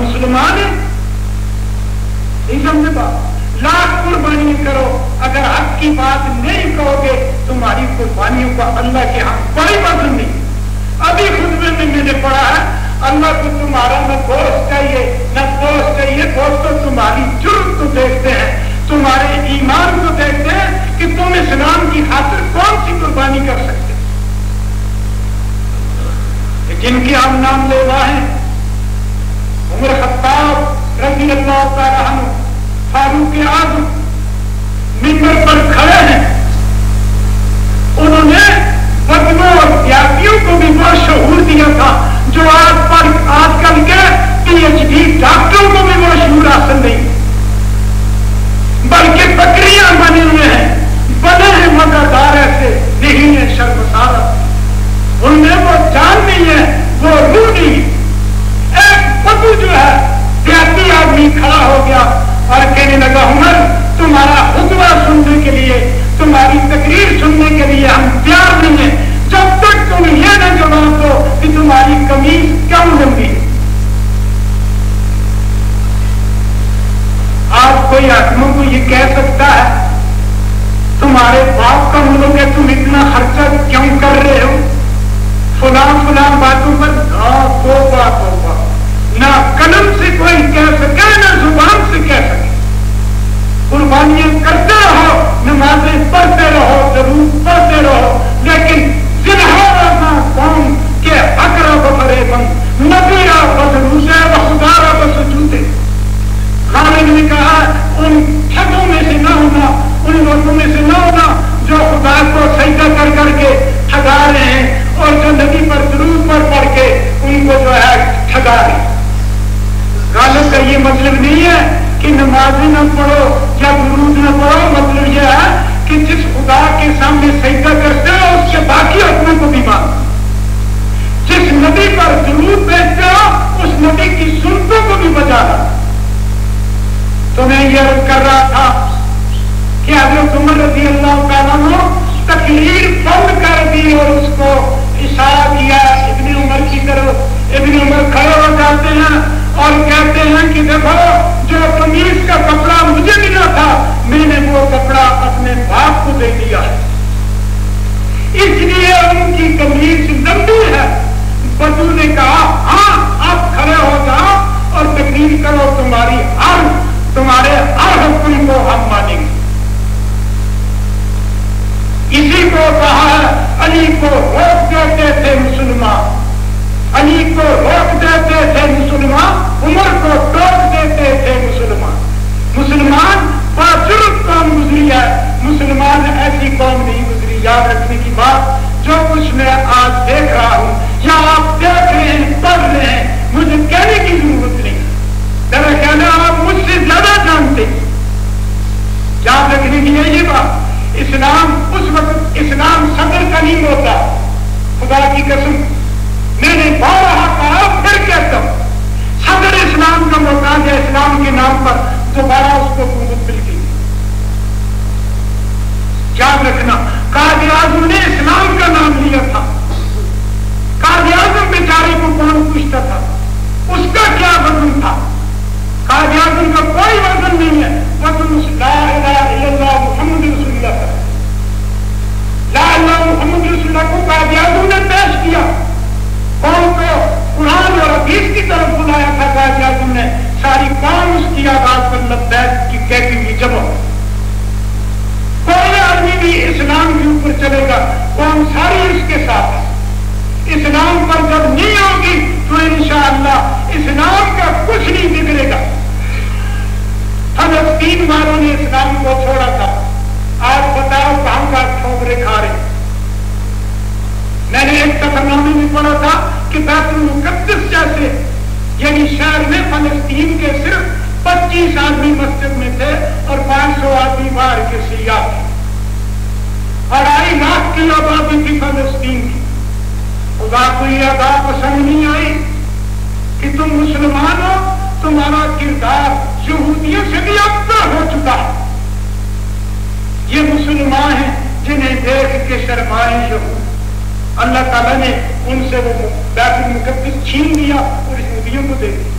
مسلمان ہیں؟ نہیں سمجھے بات؟ لاکھ قربانی کرو، اگر حق کی بات نہیں کہو گے تمہاری قربانیوں کا اللہ کے ہاں کوئی وزن نہیں۔ ابھی خطبے میں میں نے پڑھا ہے اللہ کو تمہارا نہ گوشت چاہیے نہ گوشت چاہیے، دوست تو تمہاری جرم کو دیکھتے ہیں، تمہارے ایمان کو دیکھتے ہیں کہ تم اسلام کی خاطر کون سی قربانی کر سکتے۔ جن کی ہم نام لیوا ہیں، عمر خطاب رضی اللہ تعالیٰ عنہ، فاروق اعظم منبر پر کھڑے ہیں، انہوں نے بدووں اور دیہاتیوں کو بھی وہ شعور دیا تھا جو آج کل کے PhD ڈاکٹروں کو بھی وہ شعور حاصل نہیں، بلکہ بکریاں بنے ہوئے ہیں، بنے ہیں مزادار ایسے نہیں ہے شرمسار، ان میں وہ جان نہیں ہے، وہ روح نہیں۔ ایک بدو جو ہے دیہاتی آدمی کھڑا ہو گیا اور کہنے لگا عمر تمہارا خطبہ سننے کے لیے، تمہاری تقریر سننے کے لیے ہم تیار نہیں ہیں جب تک تم یہ نہ جواب دو کہ تمہاری قمیض کیوں لمبی ہے۔ آج کوئی حاکموں کو یہ کہہ سکتا ہے تمہارے باپ کا ملک ہے، تم اتنا خرچہ کیوں کر رہے ہو؟ فلان باتوں پر توبہ توبہ، نہ قلم سے کوئی کہہ سکے نہ زبان سے کہہ سکے۔ قربانیاں کرتے رہو، نمازیں پڑھتے رہو، ضرور پڑھتے رہو، لیکن قوم کے اقرب فریبن نبیرا بدروسے و خدارا بسجودے۔ خالد نے کہا ان ٹھگوں میں سے نہ ہونا، ان لوگوں میں سے نہ ہونا جو خدا کو سجدہ کر کر کے ٹھگا رہے ہیں اور جو نبی پر درود پڑھ کے ان کو جو ہے ٹھگا رہے ہیں۔ غالب کا یہ مطلب نہیں ہے کہ نماز نہ پڑھو یا درود نہ پڑھو، مطلب یہ ہے کہ جس خدا کے سامنے سجدہ کرتے ہو اس کے باقی حکموں کو بھی مانو، جس نبی پر درود بھیجتے ہو اس نبی کی سنتوں کو بھی بجانا۔ تو میں یہ عرض کر رہا تھا کہ حضرت عمر رضی اللہ تعالیٰ عنہ تقریر بند کر دی اور اس کو اشارہ کیا ابن عمر کی طرف۔ ابن عمر کھڑے ہو جاتے ہیں اور کہتے ہیں کہ دیکھو جو قمیص کا کپڑا مجھے ملا تھا میں نے وہ کپڑا اپنے باپ کو دے دیا ہے، اس لیے ان کی قمیص لمبی ہے۔ بدو نے کہا ہاں آپ کھڑے ہو جاؤ اور تقریر کرو، تمہارے ہر حکم کو ہم مانیں گے۔ اسی کو کہا ہے علی کو روک دیتے تھے مسلمان، علی کو روک دیتے تھے مسلمان، عمر کو ٹوک دیتے تھے مسلمان۔ مسلمان باجرم قوم گزری ہے، مسلمان ایسی قوم نہیں گزری۔ یاد رکھنے کی بات، جو کچھ میں آج دیکھ رہا ہوں یا آپ دیکھ رہے ہیں پڑھ رہے ہیں، مجھے کہنے کی ضرورت نہیں، ذرا کہنا آپ مجھ سے زیادہ جانتے ہیں۔ یاد رکھنے کی ہے یہ بات، اسلام اس وقت اسلام صدر کا نہیں ہوتا، خدا کی قسم میں نے بارہا کہا پھر کہتا ہوں، صدر اسلام کا محتاج ہے، اسلام کے نام پر دوبارہ اس کو حکومت مل گئی۔ یاد رکھنا قائد اعظم نے اسلام کا نام لیا تھا، قائد اعظم بیچارے کو کون پوچھتا تھا، اس کا کیا وزن تھا؟ قائد اعظم کا کوئی وزن نہیں ہے، وزن لا الہ الا اللہ محمد رسول اللہ کا، لا الہ محمد رسول اللہ کو قائد اعظم نے پیش کیا، قوم کو قرآن اور حدیث کی طرف بلایا تھا۔ قائد اعظم نے ساری قوم اس کی آواز پر لبیک کی کہتی ہوئی جمع، کوئی آدمی بھی اسلام کے اوپر چلے گا قوم ساری اس کے ساتھ ہے۔ اسلام پر جب نہیں ہوگی تو انشاءاللہ اسلام کا کچھ نہیں بگڑے گا۔ فلسطین والوں نے اسلام کو چھوڑا تھا، آج بتاؤ کہاں کا ٹھوکرے کھا رہے۔ میں نے ایک سفرنامے میں پڑھا تھا کہ بیت المقدس جیسے یعنی شہر میں فلسطین کے صرف 25 آدمی مسجد میں تھے اور 500 آدمی باہر کے سیاح تھے، 2.5 لاکھ کی آبادی تھی فلسطین کی۔ خدا کو یہ ادا پسند نہیں آئی کہ تم مسلمان ہو، تمہارا کردار یہودیوں سے بھی افضل ہو چکا ہے۔ یہ مسلمان ہیں جنہیں دیکھ کے شرمائے یہود، اللہ تعالیٰ نے ان سے وہ بیت المقدس چھین لیا اور یہودیوں کو دے دیا۔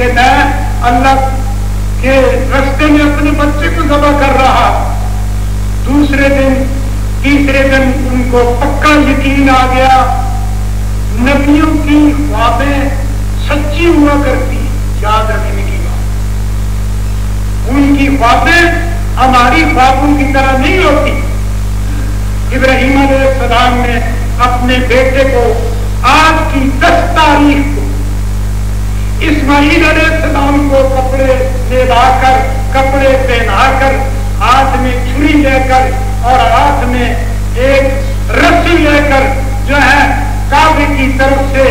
کہ میں اللہ کے راستے میں اپنے بچے کو ذبح کر رہا. دوسرے دن تیسرے دن ان کو پکا یقین آ گیا نبیوں کی خوابیں سچی ہوا کرتی. یاد رکھنے کی بات، ان کی خوابیں ہماری خوابوں کی طرح نہیں ہوتی. ابراہیم علیہ السلام نے اپنے بیٹے کو آج کی 10 تاریخ کو اسماعیل علیہ السلام کو کپڑے لا کر کپڑے پہنا کر ہاتھ میں چھری لے کر اور ہاتھ میں ایک رسی لے کر جو ہے کعبے کی طرف سے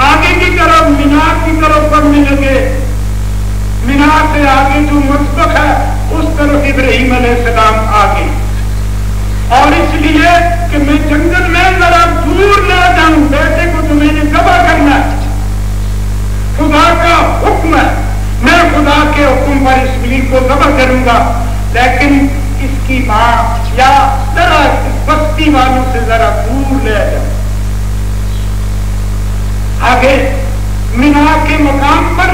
آگے کی طرف مینار کی طرف بڑھنے لگے. مینار سے آگے جو مسبق ہے اس طرف ابراہیم علیہ السلام آگے. اور اس لیے کہ میں جنگل میں ذرا دور نہ جاؤں، بیٹے کو تو میں نے ذبح کرنا ہے، خدا کا حکم ہے، میں خدا کے حکم پر اسماعیل کو ذبح کروں گا، لیکن اس کی ماں یا ذرا بستی والوں سے ذرا دور لے جاؤں. آگے مینار کے مقام پر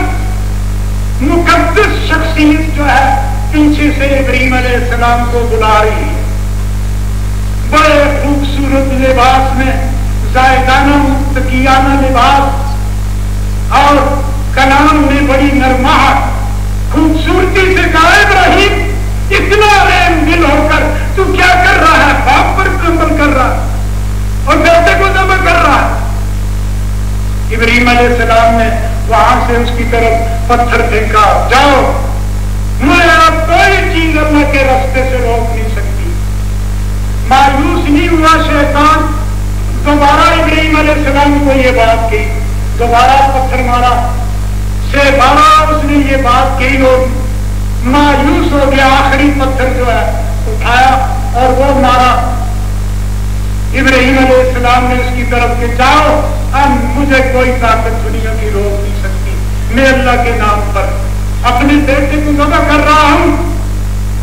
مقدس شخصیت جو ہے پیچھے سے ابراہیم علیہ السلام کو بلا رہی ہے. بڑے خوبصورت لباس میں، زائدانہ متقیانہ لباس اور کلام میں بڑی نرماہٹ، خوبصورتی سے کہا ابراہیم اتنا رحم دل ہو کر تو کیا کر رہا ہے؟ باپ پر عمل کر رہا ہے اور بیٹے کو ذبح کر رہا ہے. ابراہیم علیہ السلام نے وہاں سے اس کی طرف پتھر پھینکا. جاؤ، میں اب کوئی چیز اللہ کے راستے سے روک نہیں سکتی. مایوس نہیں ہوا شیطان، دوبارہ ابراہیم علیہ السلام کو یہ بات کہی، دوبارہ پتھر مارا. سے بارہ اس نے یہ بات کہی اور مایوس ہو گیا. آخری پتھر جو ہے اٹھایا اور وہ مارا. ابراہیم علیہ السلام نے اس کی طرف کہ جاؤ، اب مجھے کوئی طاقت دنیا کی روک نہیں سکتی، میں اللہ کے نام پر اپنے بیٹے کو ذبح کر رہا ہوں.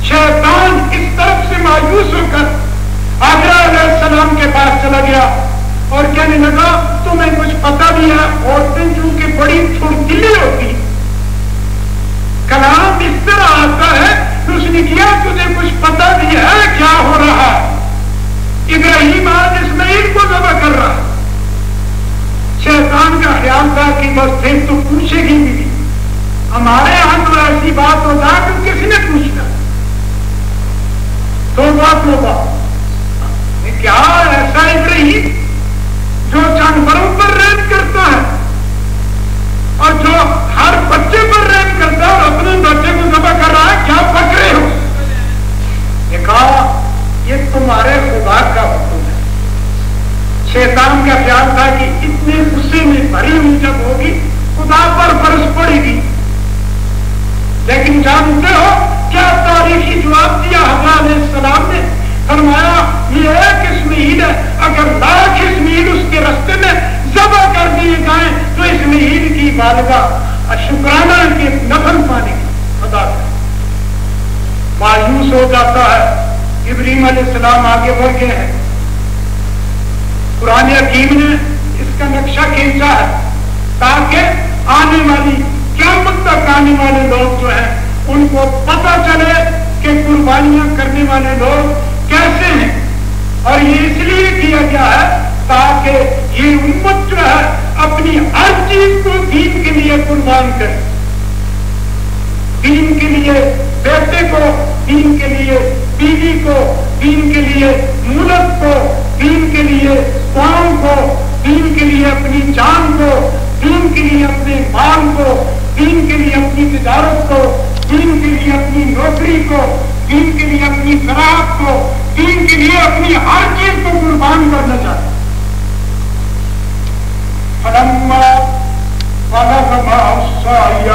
شیطان اس طرف سے مایوس ہو کر آدرا علیہ السلام کے پاس چلا گیا اور کہنے لگا تمہیں کچھ پتا بھی ہے؟ عورتیں چونکہ بڑی پھرتیلی ہوتی، کلام اس طرح آتا ہے. اس نے کیا تجھے کچھ پتا بھی ہے کیا ہو رہا ہے؟ ابراہیم آج اسماعیل کو ذبح کر رہا. شیطان کا خیال تھا کہ بس پھر تو پوچھے گی بھی، ہمارے یہاں تو ایسی بات ہوتا ہے کہ کسی نے پوچھنا. تو بات ہوگا کیا ایسا ابراہیم جو جانوروں پر رحم کرتا ہے اور جو ہر بچے پر رحم کرتا ہے اور اپنے بچے کو ذبح کر رہا ہے، کیا پک رہے ہو؟ یہ کہا یہ تمہارے خدا کا حکم ہے. شیطان کا خیال تھا کہ اتنے غصے میں بھری ہوئی جب ہوگی خدا پر برس پڑے گی، لیکن جانتے ہو کیا تاریخی جواب دیا حضرت علیہ السلام نے؟ فرمایا یہ ایک اسماعیل ہے، اگر لاکھ اسماعیل اس کے راستے میں ذبح کر دیے جائیں تو اسماعیل کی والدہ شکرانہ کے نفل پانے کی ادا کرے. مایوس ہو جاتا ہے. ابراہیم علیہ السلام آگے بڑھ گئے ہیں. قرآن حکیم نے اس کا نقشہ کھینچا ہے تاکہ آنے والی قیامت تک آنے والے لوگ جو ہیں ان کو پتہ چلے کہ قربانیاں کرنے والے لوگ کیسے ہیں. اور یہ اس لیے کیا گیا ہے تاکہ یہ امت جو ہے اپنی ہر چیز کو دین کے لیے قربان کرے. دین کے لیے بیٹے کو، دین کے لیے بیوی کو، دین کے لیے ملک کو، دین کے لیے قوم کو، دین کے لیے اپنی جان کو، دین کے لیے اپنے مال کو، دین کے لیے اپنی تجارت کو، دین کے لیے اپنی نوکری کو، دین کے لیے اپنی زراعت کو، دین کے لیے اپنی ہر چیز کو قربان کرنا چاہتے. فلما بلغ معه السعي